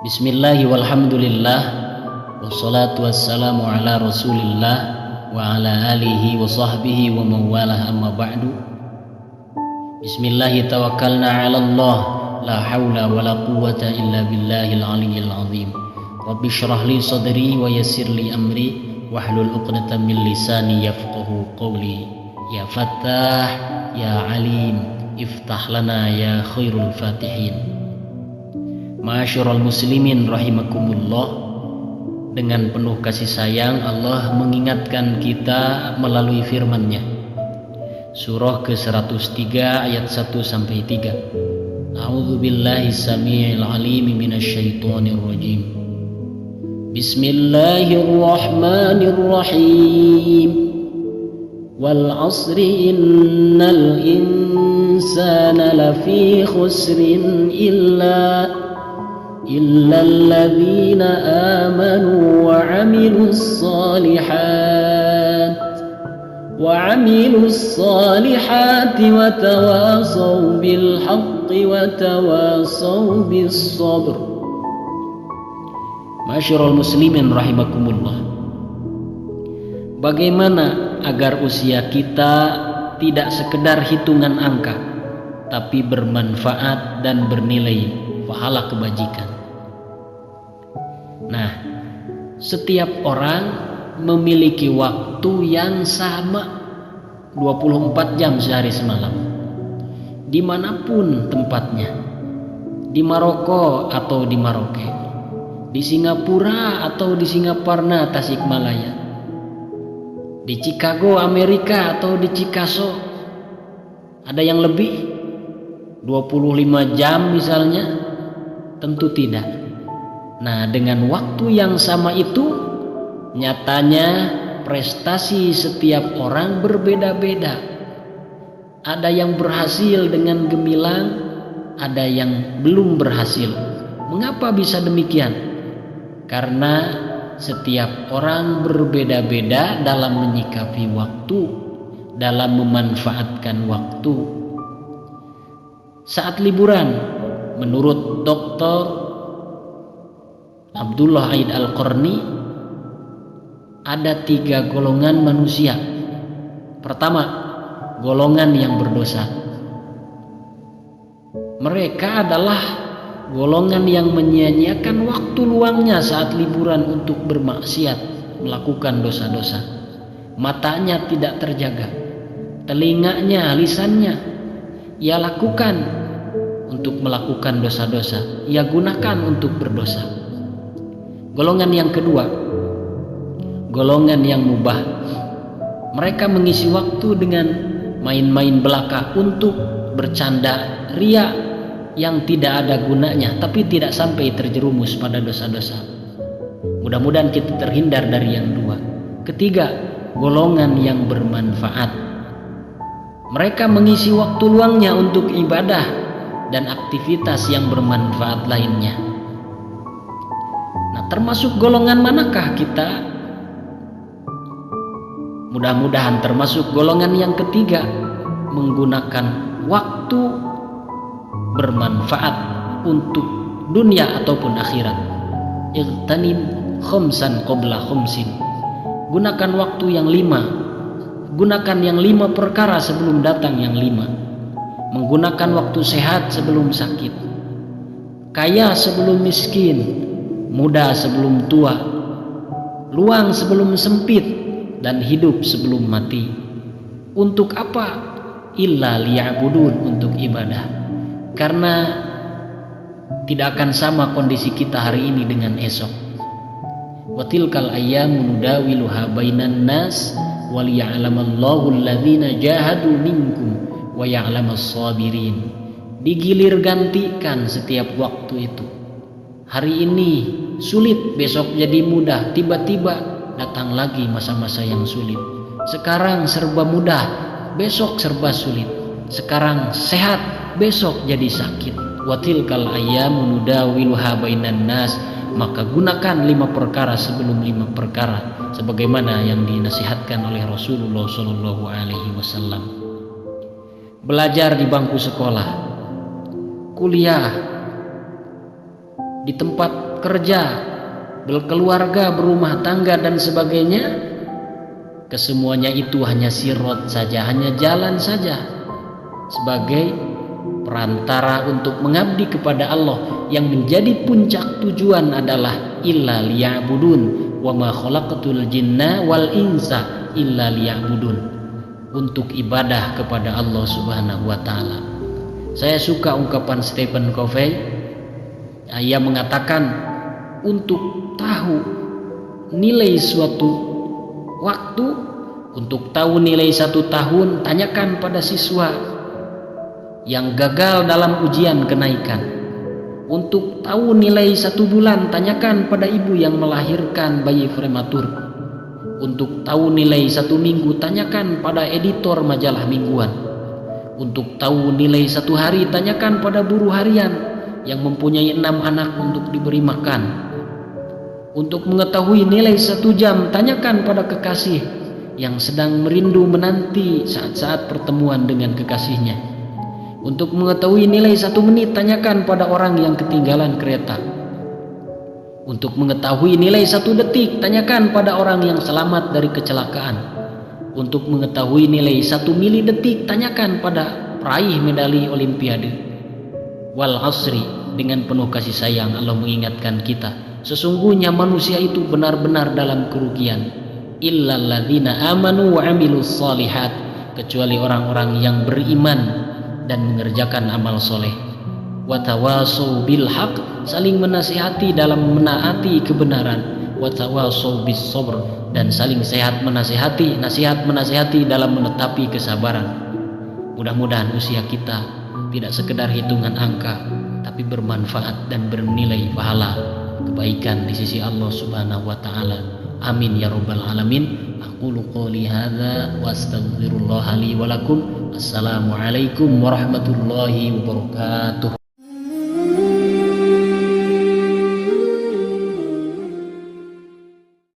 Bismillahi walhamdulillah wassalatu wassalamu ala rasulillah wa ala alihi wa sahbihi wa mawalah amma ba'du. Bismillahi tawakkalna ala Allah la hawla wa la quwwata illa billahil aliyyil azim. Rabbi shrah li sadri wa yassir li amri wahlul 'uqdatam min lisani yafqahu qawli. Ya Fattah ya Alim iftah lana ya khairul fatihin. Ma'asyiral muslimin rahimakumullah, dengan penuh kasih sayang Allah mengingatkan kita melalui firman-Nya. Surah ke-103 ayat 1 sampai 3. A'udzu billahi samii'il 'aliim minasyaitonir rajim. Bismillahirrahmanirrahim. Wal 'asri innal insana lafi khusrin illa الذين آمنوا وعملوا الصالحات وتواصوا بالحق وتواصوا بالصبر. Ma'asyiral muslimin rahimakumullah, bagaimana agar usia kita tidak sekedar hitungan angka, tapi bermanfaat dan bernilai pahala kebajikan. Nah, setiap orang memiliki waktu yang sama 24 jam sehari semalam, dimanapun tempatnya, di Maroko atau di Maroke, di Singapura atau di Singaparna Tasikmalaya, di Chicago Amerika atau di Chicago. Ada yang lebih 25 jam misalnya? Tentu tidak. Nah, dengan waktu yang sama itu, nyatanya prestasi setiap orang berbeda-beda. Ada yang berhasil dengan gemilang, ada yang belum berhasil. Mengapa bisa demikian? Karena setiap orang berbeda-beda dalam menyikapi waktu, dalam memanfaatkan waktu. Saat liburan, menurut Dr. Abdullah Aid Al-Qarni, ada 3 golongan manusia. Pertama, golongan yang berdosa. Mereka adalah golongan yang menyia-nyiakan waktu luangnya saat liburan untuk bermaksiat, melakukan dosa-dosa. Matanya tidak terjaga, telinganya, lisannya ia lakukan untuk melakukan dosa-dosa, ia gunakan untuk berdosa. Golongan yang kedua, golongan yang mubah. Mereka mengisi waktu dengan main-main belaka untuk bercanda, ria yang tidak ada gunanya, tapi tidak sampai terjerumus pada dosa-dosa. Mudah-mudahan kita terhindar dari yang dua. Ketiga, golongan yang bermanfaat. Mereka mengisi waktu luangnya untuk ibadah dan aktivitas yang bermanfaat lainnya. Nah, termasuk golongan manakah kita? Mudah-mudahan termasuk golongan yang ketiga, menggunakan waktu bermanfaat untuk dunia ataupun akhirat. Ightanim khamsan qabla khamsin. Gunakan waktu yang 5. Gunakan yang 5 perkara sebelum datang yang 5. Menggunakan waktu sehat sebelum sakit, kaya sebelum miskin, muda sebelum tua, luang sebelum sempit, dan hidup sebelum mati. Untuk apa? Illa liya'budun, untuk ibadah. Karena tidak akan sama kondisi kita hari ini dengan esok. Wa tilkal ayyamu nudawiluha bainan nas wa liya'lamallahu alladhina jahadu minkum wa ya'lamas sabirin. Digilir gantikan setiap waktu itu. Hari ini sulit, besok jadi mudah. Tiba-tiba datang lagi masa-masa yang sulit. Sekarang serba mudah, besok serba sulit. Sekarang sehat, besok jadi sakit. Wa tilkal ayyamu nudawiluha bainan nas. Maka gunakan 5 perkara sebelum 5 perkara, sebagaimana yang dinasihatkan oleh Rasulullah SAW. Belajar di bangku sekolah, kuliah di tempat kerja, berkeluarga, berumah tangga dan sebagainya, kesemuanya itu hanya sirot saja, hanya jalan saja sebagai perantara untuk mengabdi kepada Allah. Yang menjadi puncak tujuan adalah illa liya'budun wa ma khalaqatul jinna wal insa illa liya'budun, untuk ibadah kepada Allah Subhanahu wa taala. Saya suka ungkapan Stephen Covey. Ia mengatakan, untuk tahu nilai suatu waktu, untuk tahu nilai 1 tahun, tanyakan pada siswa yang gagal dalam ujian kenaikan. Untuk tahu nilai 1 bulan, tanyakan pada ibu yang melahirkan bayi prematur. Untuk tahu nilai 1 minggu, tanyakan pada editor majalah mingguan. Untuk tahu nilai 1 hari, tanyakan pada buruh harian yang mempunyai 6 anak untuk diberi makan. Untuk mengetahui nilai 1 jam, tanyakan pada kekasih yang sedang merindu menanti saat-saat pertemuan dengan kekasihnya. Untuk mengetahui nilai 1 menit, tanyakan pada orang yang ketinggalan kereta. Untuk mengetahui nilai 1 detik, tanyakan pada orang yang selamat dari kecelakaan. Untuk mengetahui nilai 1 milidetik, tanyakan pada peraih medali olimpiade. Wal asri, dengan penuh kasih sayang Allah mengingatkan kita, sesungguhnya manusia itu benar-benar dalam kerugian. Illal ladzina amanu wa amilus solihat, kecuali orang-orang yang beriman dan mengerjakan amal soleh. Watawasau bil haq, saling menasihati dalam menaati kebenaran. Watawasau bis sabr, dan saling nasihat menasihati dalam menetapi kesabaran. Mudah-mudahan usia kita tidak sekedar hitungan angka, tapi bermanfaat dan bernilai pahala kebaikan di sisi Allah Subhanahu wa taala. Amin ya rabbal alamin. Aqulu qouli hadza wa astaghfirullah li wa lakum. Assalamualaikum warahmatullahi wabarakatuh.